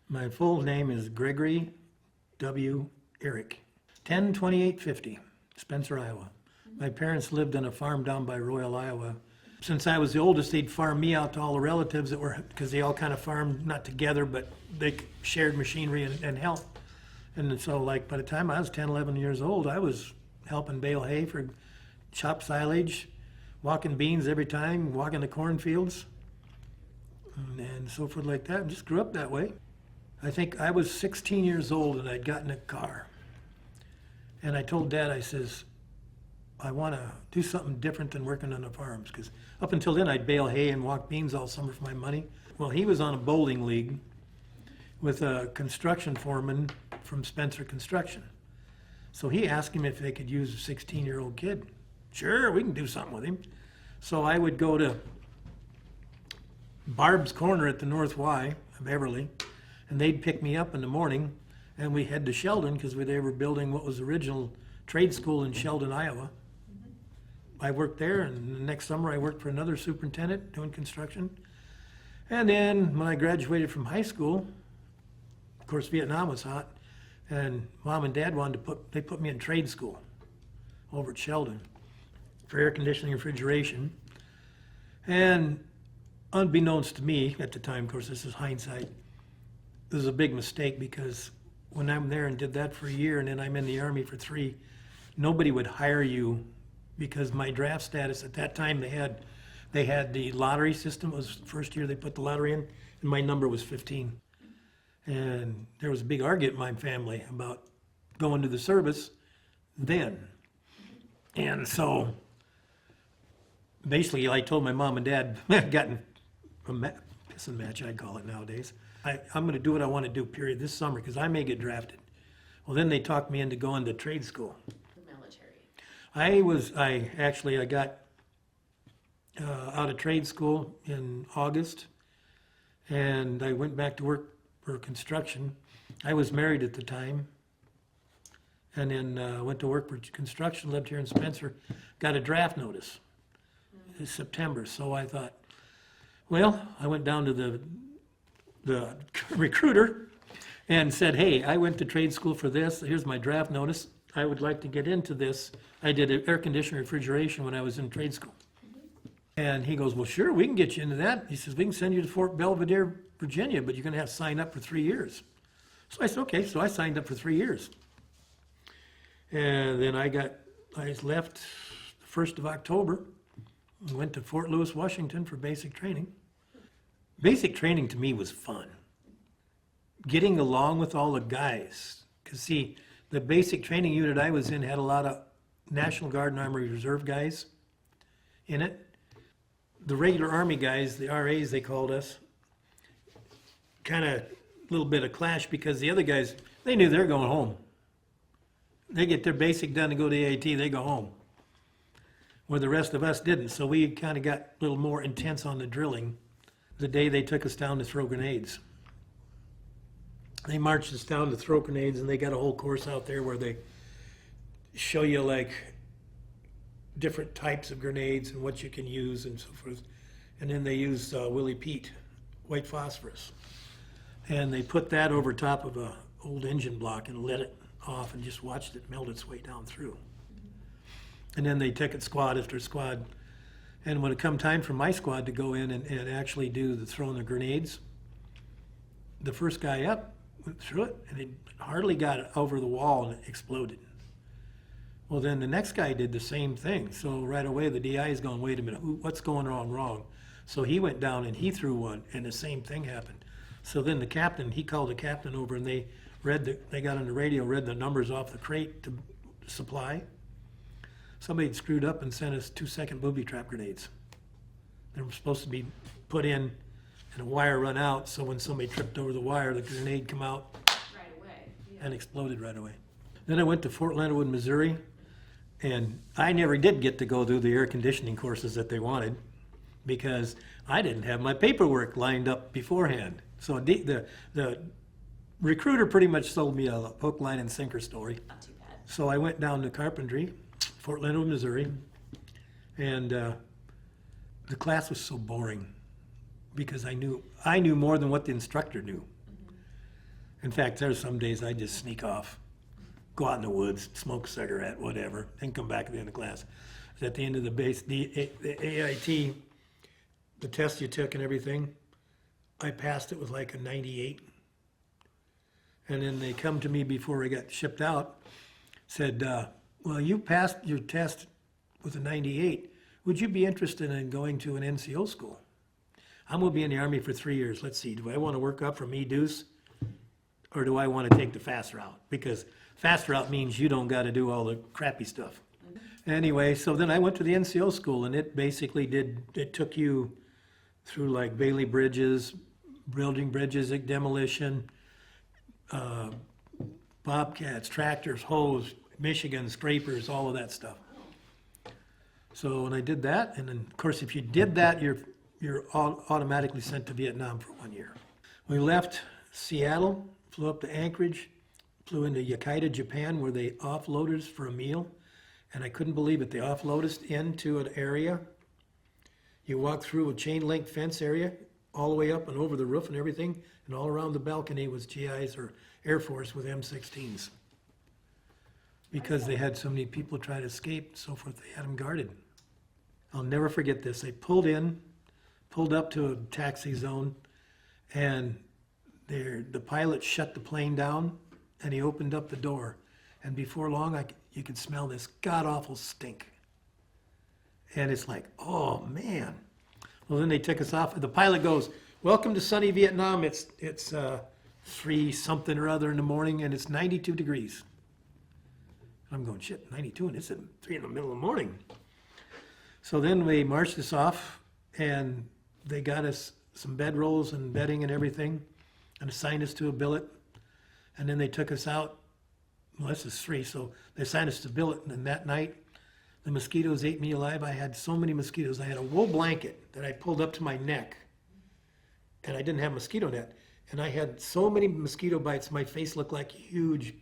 My full name is Gregory W. Erick. 102850, Spencer, Iowa. My parents lived on a farm down by Royal, Iowa. Since I was the oldest, they'd farm me out to all the relatives that were, because they all kind of farmed, not together, but they shared machinery and help. And so, like, by the time I was 10, 11 years old, I was helping bale hay for chop silage, walking beans every time, walking the cornfields, and so forth like that. Just grew up that way. I think I was 16 years old and I'd gotten a car. And I told Dad, I says, I want to do something different than working on the farms, because up until then I'd bale hay and walk beans all summer for my money. Well, he was on a bowling league with a construction foreman from Spencer Construction. So he asked him if they could use a 16-year-old kid. Sure, we can do something with him. So I would go to Barb's Corner at the North Y, Beverly, and they'd pick me up in the morning, and we head to Sheldon because they were building what was the original trade school in Sheldon, Iowa. I worked there, and the next summer I worked for another superintendent doing construction. And then when I graduated from high school, of course Vietnam was hot, and Mom and Dad they put me in trade school over at Sheldon for air conditioning and refrigeration. And unbeknownst to me at the time, of course this is hindsight, this was a big mistake, because when I'm there and did that for a year and then I'm in the Army for 3, nobody would hire you, because my draft status at that time, they had the lottery system. It was the first year they put the lottery in, and my number was 15. And there was a big argument in my family about going to the service then. And so basically I told my mom and dad, gotten a pissing match, I'd call it nowadays. I'm going to do what I want to do, period, this summer, because I may get drafted. Well, then they talked me into going to trade school. The military. I got out of trade school in August, and I went back to work for construction. I was married at the time, and then went to work for construction, lived here in Spencer, got a draft notice in September. So I thought, well, I went down to the recruiter and said, hey, I went to trade school for this. Here's my draft notice. I would like to get into this. I did air conditioning refrigeration when I was in trade school. And he goes, well, sure, we can get you into that. He says, we can send you to Fort Belvedere, Virginia, but you're going to have to sign up for 3 years. So I said, okay. So I signed up for 3 years. And then I left the 1st of October and went to Fort Lewis, Washington for basic training. Basic training to me was fun. Getting along with all the guys. Because see, the basic training unit I was in had a lot of National Guard and Army Reserve guys in it. The regular Army guys, the RAs they called us, kind of a little bit of clash, because the other guys, they knew they're going home. They get their basic done to go to the AT, they go home. Where the rest of us didn't. So we kind of got a little more intense on the drilling the day they took us down to throw grenades. They marched us down to throw grenades, and they got a whole course out there where they show you like different types of grenades and what you can use and so forth. And then they used Willie Pete, white phosphorus. And they put that over top of a old engine block and lit it off and just watched it melt its way down through. And then they took it squad after squad. And when it come time for my squad to go in and actually do the throwing the grenades, the first guy up went through it, and it hardly got it over the wall, and it exploded. Well, then the next guy did the same thing. So right away the DI is going, wait a minute, what's going on wrong? So he went down and he threw one, and the same thing happened. So then the captain, he called the captain over, and they got on the radio, read the numbers off the crate to supply. Somebody had screwed up and sent us 2-second booby trap grenades. They were supposed to be put in and a wire run out, so when somebody tripped over the wire, the grenade come out Right away. Yeah. and exploded right away. Then I went to Fort Leonard Wood, Missouri, and I never did get to go through the air conditioning courses that they wanted, because I didn't have my paperwork lined up beforehand. So the recruiter pretty much sold me a hook, line, and sinker story. Not too bad. So I went down to carpentry, Fort Leonard Wood, Missouri, and the class was so boring, because I knew more than what the instructor knew. In fact, there's some days I just sneak off, go out in the woods, smoke a cigarette, whatever, then come back at the end of class. At the end of the AIT, the test you took and everything, I passed it with like a 98. And then they come to me before I got shipped out, said, well, you passed your test with a 98. Would you be interested in going to an NCO school? I'm going to be in the Army for 3 years. Let's see, do I want to work up from E-Deuce or do I want to take the fast route? Because fast route means you don't got to do all the crappy stuff. Anyway, so then I went to the NCO school, and it basically it took you through like Bailey bridges, building bridges, demolition, bobcats, tractors, hoes, Michigan, scrapers, all of that stuff. So when I did that, and then of course if you did that, you're automatically sent to Vietnam for 1 year. We left Seattle, flew up to Anchorage, flew into Yokosuka, Japan, where they offloaded us for a meal. And I couldn't believe it. They offloaded us into an area. You walk through a chain link fence area, all the way up and over the roof and everything. And all around the balcony was GIs or Air Force with M16s. Because they had so many people try to escape and so forth, they had them guarded. I'll never forget this. They pulled up to a taxi zone, and the pilot shut the plane down, and he opened up the door. And before long, you could smell this god-awful stink. And it's like, oh, man. Well, then they took us off. The pilot goes, welcome to sunny Vietnam. It's 3 something or other in the morning, and it's 92 degrees. I'm going, shit, 92, and it's at 3 in the middle of the morning. So then we marched us off, and they got us some bedrolls and bedding and everything, and assigned us to a billet. And then they took us out. Well, this is 3, so they assigned us to billet, and then that night, the mosquitoes ate me alive. I had so many mosquitoes. I had a wool blanket that I pulled up to my neck, and I didn't have mosquito net. And I had so many mosquito bites, my face looked like huge,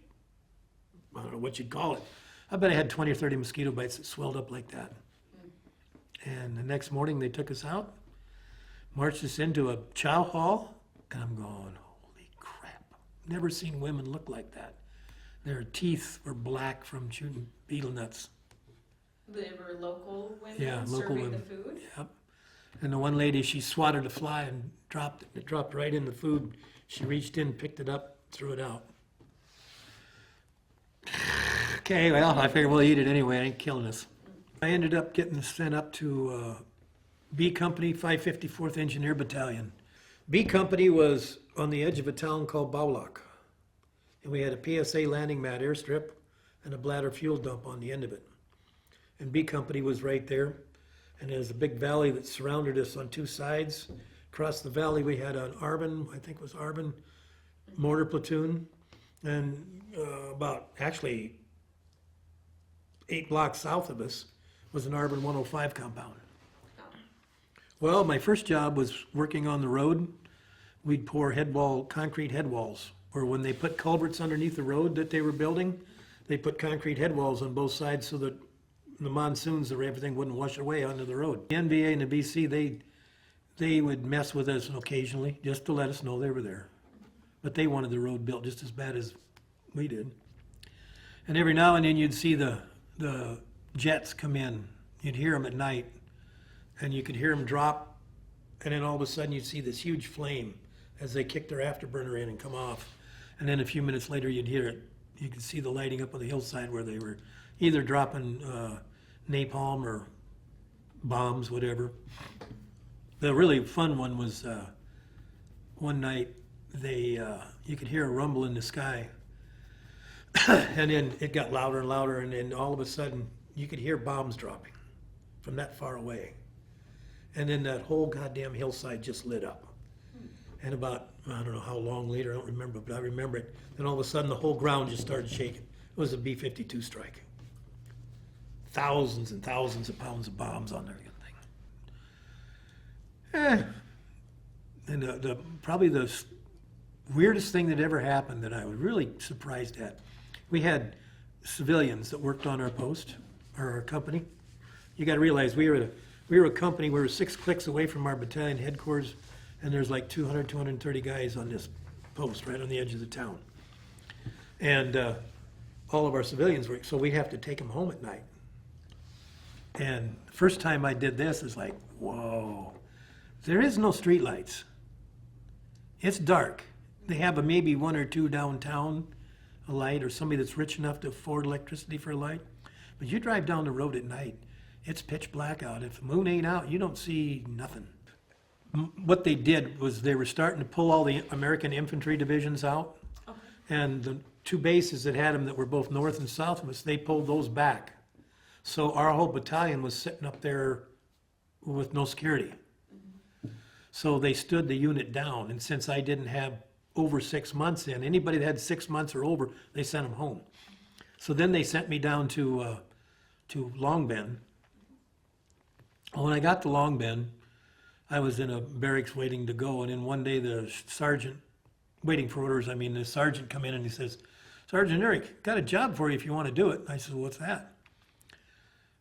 I don't know what you'd call it. I bet I had 20 or 30 mosquito bites that swelled up like that. And the next morning, they took us out, marched us into a chow hall, and I'm going, holy crap. Never seen women look like that. Their teeth were black from shooting beetle nuts. They were local women Local serving women. the food? Yep. And the one lady, she swatted a fly and dropped it. It dropped right in the food. She reached in, picked it up, threw it out. Okay, well, I figured we'll eat it anyway. It ain't killing us. I ended up getting sent up to B Company, 554th Engineer Battalion. B Company was on the edge of a town called Baulock. And we had a PSA landing mat airstrip and a bladder fuel dump on the end of it. And B Company was right there. And there's a big valley that surrounded us on 2 sides. Across the valley, we had an Arbin, I think it was Arbin, mortar platoon. And about actually 8 blocks south of us was an Arbin 105 compound. Well, my first job was working on the road. We'd pour concrete head walls, or when they put culverts underneath the road that they were building, they put concrete head walls on both sides so that the monsoons or everything wouldn't wash away onto the road. The NVA and the BC, they would mess with us occasionally just to let us know they were there. But they wanted the road built just as bad as we did. And every now and then you'd see the jets come in. You'd hear them at night, and you could hear them drop, and then all of a sudden you'd see this huge flame as they kicked their afterburner in and come off. And then a few minutes later you'd hear it. You could see the lighting up on the hillside where they were either dropping napalm or bombs, whatever. The really fun one was one night you could hear a rumble in the sky. And then it got louder and louder, and then all of a sudden you could hear bombs dropping from that far away. And then that whole goddamn hillside just lit up. And about, I don't know how long later, I don't remember, but I remember it. Then all of a sudden the whole ground just started shaking. It was a B-52 strike. Thousands and thousands of pounds of bombs on that thing. And probably the weirdest thing that ever happened that I was really surprised at, we had civilians that worked on our post, or our company. You got to realize we were a company. We were 6 clicks away from our battalion headquarters, and there's like 200, 230 guys on this post right on the edge of the town. And all of our civilians were, so we'd have to take them home at night. And the first time I did this is like, whoa, there is no street lights. It's dark. They have maybe one or two downtown, a light, or somebody that's rich enough to afford electricity for a light. But you drive down the road at night, it's pitch black out. If the moon ain't out, you don't see nothing. What they did was they were starting to pull all the American infantry divisions out. Okay. And the two bases that had them that were both north and south of us, they pulled those back. So our whole battalion was sitting up there with no security. So they stood the unit down, and since I didn't have over 6 months in, anybody that had 6 months or over, they sent them home. So then they sent me down to Long Bend. When I got to Long Bend, I was in a barracks waiting to go, and then one day the sergeant, waiting for orders, the sergeant come in and he says, "Sergeant Erick, got a job for you if you want to do it." I said, "What's that?"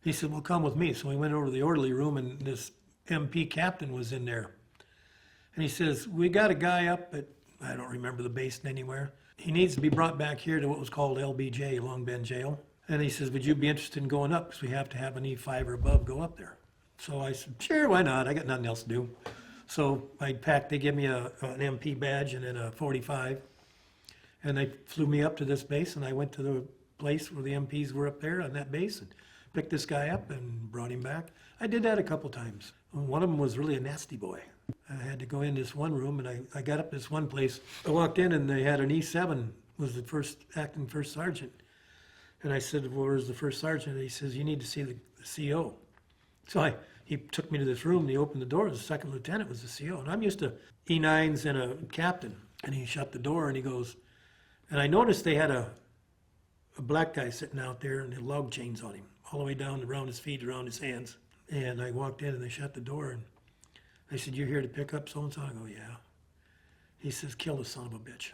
He said, "Well, come with me." So we went over to the orderly room, and this MP captain was in there. And he says, "We got a guy up at," I don't remember the base anywhere. "He needs to be brought back here to what was called LBJ, Long Bend Jail." And he says, "Would you be interested in going up? Because we have to have an E5 or above go up there." So I said, "Sure, why not? I got nothing else to do." So I packed, they gave me an MP badge and then a 45. And they flew me up to this base, and I went to the place where the MPs were up there on that base and picked this guy up and brought him back. I did that a couple times. One of them was really a nasty boy. I had to go in this one room, and I got up this one place. I walked in, and they had an E7, was the acting first sergeant. And I said, "Well, where's the first sergeant?" And he says, "You need to see the CO. So he took me to this room, and he opened the door. The second lieutenant was the CO. And I'm used to E9s and a captain. And he shut the door, and he goes, and I noticed they had a black guy sitting out there, and the log chains on him, all the way down around his feet, around his hands. And I walked in, and they shut the door, and I said, "You're here to pick up so-and-so?" I go, "Yeah." He says, "Kill the son of a bitch."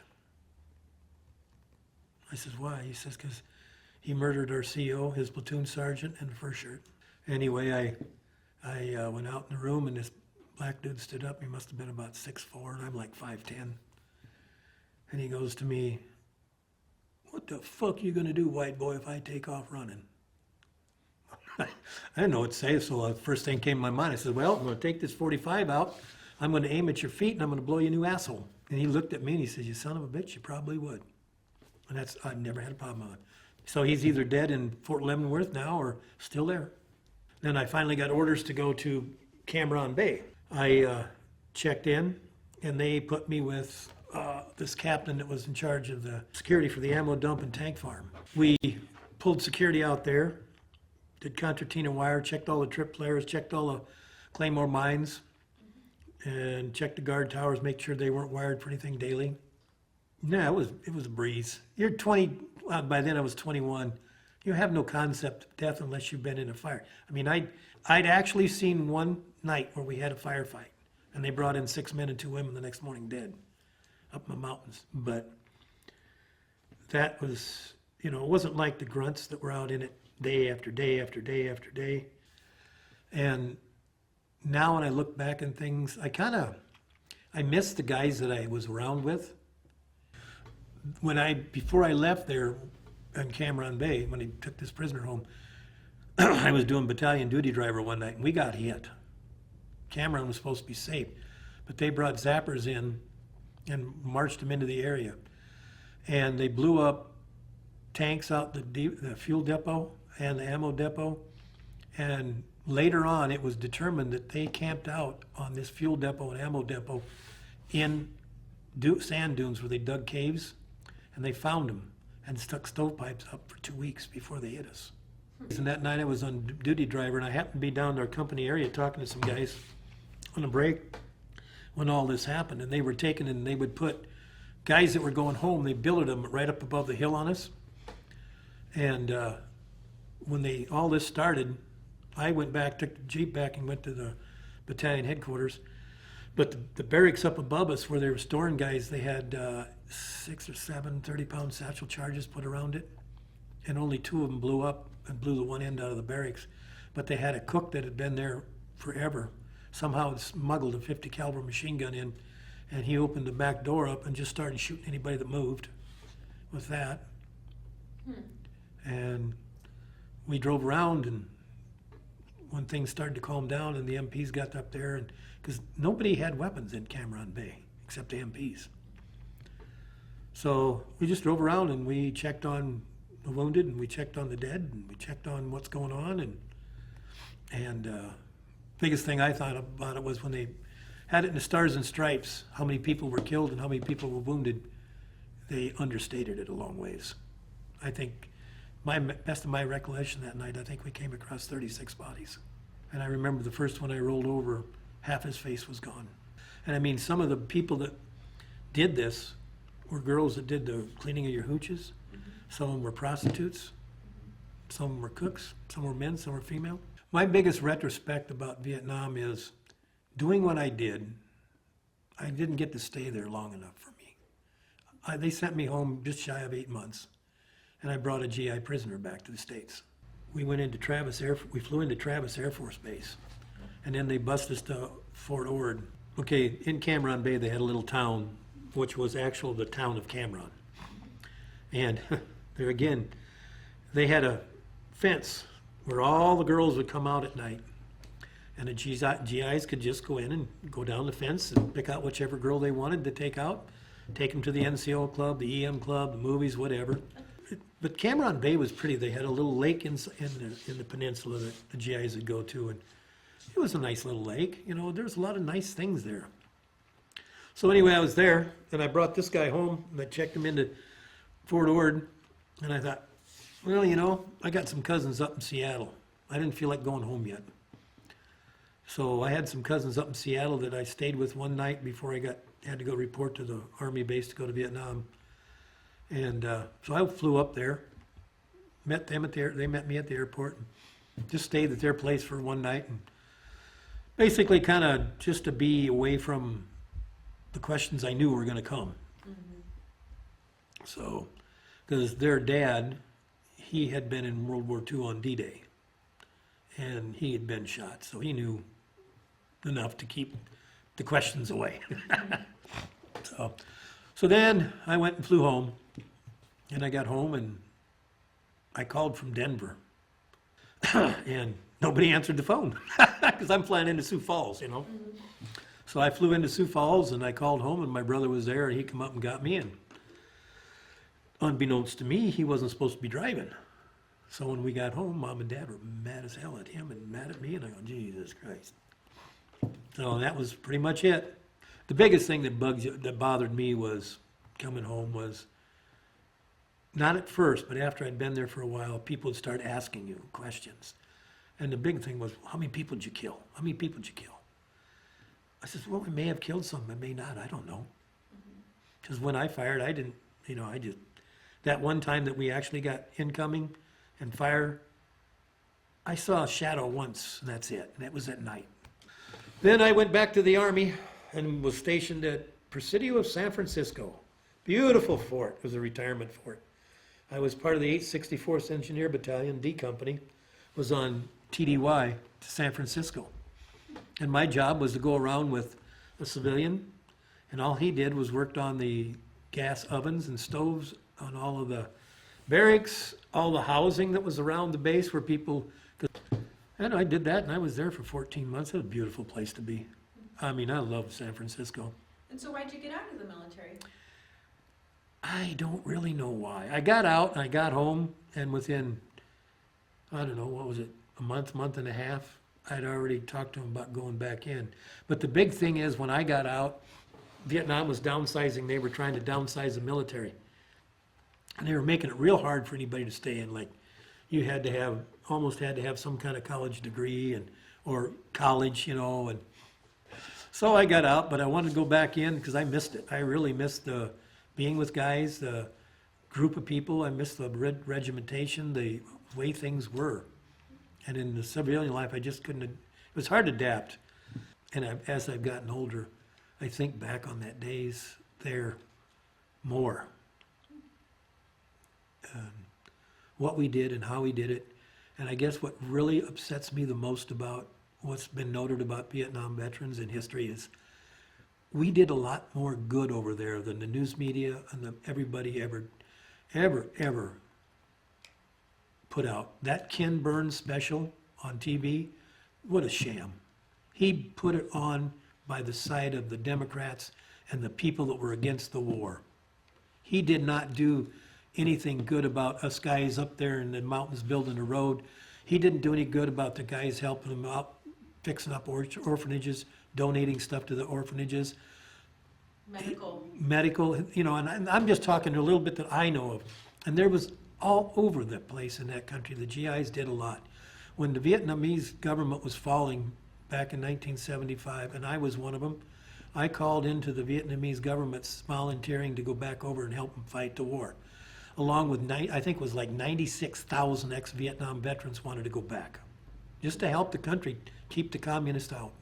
I says, "Why?" He says, "Because he murdered our CO, his platoon sergeant, and the first shirt." Anyway, I went out in the room, and this black dude stood up. He must have been about 6'4", and I'm like 5'10". And he goes to me, "What the fuck you gonna do, white boy, if I take off running?" I didn't know what to say, so the first thing came to my mind. I said, "Well, I'm gonna take this 45 out. I'm gonna aim at your feet, and I'm gonna blow you a new asshole." And he looked at me, and he says, "You son of a bitch, you probably would." And I've never had a problem with it. So he's either dead in Fort Leavenworth now or still there. Then I finally got orders to go to Cam Ranh Bay. I checked in, and they put me with this captain that was in charge of the security for the ammo dump and tank farm. We pulled security out there, did concertina wire, checked all the trip flares, checked all the Claymore mines, and checked the guard towers, make sure they weren't wired for anything daily. Yeah, it was a breeze. You're 20, by then I was 21. You have no concept of death unless you've been in a fire. I'd actually seen one night where we had a firefight, and they brought in 6 men and 2 women the next morning dead up in the mountains. But that was, it wasn't like the grunts that were out in it day after day after day after day. And now when I look back on things, I miss the guys that I was around with. Before I left there in Cam Ranh Bay, when he took this prisoner home, I was doing battalion duty driver one night, and we got hit. Cameron was supposed to be safe, but they brought zappers in and marched them into the area. And they blew up tanks out the fuel depot and the ammo depot. And later on, it was determined that they camped out on this fuel depot and ammo depot in sand dunes where they dug caves, and they found them and stuck stovepipes up for 2 weeks before they hit us. And that night I was on duty driver, and I happened to be down to our company area talking to some guys on a break when all this happened. And they were taking, and they would put guys that were going home, they billeted them right up above the hill on us. And when all this started, I went back, took the Jeep back and went to the battalion headquarters. But the barracks up above us where they were storing guys, they had 6 or 7 30-pound satchel charges put around it. And only 2 of them blew up and blew the one end out of the barracks. But they had a cook that had been there forever, somehow smuggled a 50 caliber machine gun in And he opened the back door up and just started shooting anybody that moved with that. And we drove around, and when things started to calm down and the MPs got up there, and because nobody had weapons in Cam Ranh Bay except the MPs. So we just drove around and we checked on the wounded, and we checked on the dead, and we checked on what's going on. And biggest thing I thought about it was when they had it in the Stars and Stripes, how many people were killed and how many people were wounded. They understated it a long ways. I think, best of my recollection that night, I think we came across 36 bodies. And I remember the first one I rolled over, half his face was gone. And I mean, some of the people that did this were girls that did the cleaning of your hooches. Some of them were prostitutes. Some of them were cooks. Some were men, some were female. My biggest retrospect about Vietnam is doing what I did. I didn't get to stay there long enough for me. They sent me home just shy of 8 months, and I brought a GI prisoner back to the States. We flew into Travis Air Force Base, and then they bused us to Fort Ord. Okay, in Cam Ranh Bay, they had a little town, which was actually the town of Cam Ranh. And there again, they had a fence where all the girls would come out at night. And the GIs could just go in and go down the fence and pick out whichever girl they wanted to take out, take them to the NCO club, the EM club, the movies, whatever. But Cam Ranh Bay was pretty. They had a little lake in the peninsula that the GIs would go to, and it was a nice little lake. You know, there's a lot of nice things there. So anyway, I was there, and I brought this guy home, and I checked him into Fort Ord, and I thought, well, you know, I got some cousins up in Seattle. I didn't feel like going home yet. So I had some cousins up in Seattle that I stayed with one night before I had to go report to the Army base to go to Vietnam. And so I flew up there, met them they met me at the airport, and just stayed at their place for one night, and basically kind of just to be away from the questions I knew were going to come. So, because their dad, he had been in World War II on D-Day, and he had been shot, so he knew enough to keep the questions away. So then I went and flew home, and I got home and I called from Denver, and nobody answered the phone because I'm flying into Sioux Falls, you know. So I flew into Sioux Falls and I called home, and my brother was there, and he came up and got me, and unbeknownst to me, he wasn't supposed to be driving. So when we got home, Mom and Dad were mad as hell at him and mad at me, and I go, Jesus Christ. So that was pretty much it. The biggest thing that bothered me was coming home was, not at first, but after I'd been there for a while, people would start asking you questions. And the big thing was, how many people did you kill? How many people did you kill? I said, well, we may have killed some, I may not, I don't know. Because when I fired, I didn't, you know, that one time that we actually got incoming and fire, I saw a shadow once, and that's it, and that was at night. Then I went back to the Army and was stationed at Presidio of San Francisco. Beautiful fort. It was a retirement fort. I was part of the 864th Engineer Battalion, D Company, was on TDY to San Francisco. And my job was to go around with a civilian, and all he did was worked on the gas ovens and stoves on all of the barracks, all the housing that was around the base where people could. And I did that, and I was there for 14 months. It was a beautiful place to be. I mean, I loved San Francisco. And so why'd you get out of the military? I don't really know why. I got out, and I got home, and within, I don't know, what was it, a month and a half, I'd already talked to him about going back in. But the big thing is, when I got out, Vietnam was downsizing. They were trying to downsize the military. And they were making it real hard for anybody to stay in. Like, you almost had to have some kind of college degree or college, you know. And so I got out, but I wanted to go back in because I missed it. I really missed being with guys, the group of people. I missed the regimentation, the way things were. And in the civilian life, I just couldn't. It was hard to adapt. And as I've gotten older, I think back on that days there more. What we did and how we did it. And I guess what really upsets me the most about what's been noted about Vietnam veterans in history is we did a lot more good over there than the news media and everybody ever put out. That Ken Burns special on TV, what a sham. He put it on by the side of the Democrats and the people that were against the war. He did not do anything good about us guys up there in the mountains building a road. He didn't do any good about the guys helping them out, fixing up orphanages, donating stuff to the orphanages. Medical, and I'm just talking a little bit that I know of. And there was all over the place in that country. The GIs did a lot. When the Vietnamese government was falling back in 1975, and I was one of them, I called into the Vietnamese government volunteering to go back over and help them fight the war. Along with, I think it was like 96,000 ex-Vietnam veterans wanted to go back, just to help the country keep the communists out.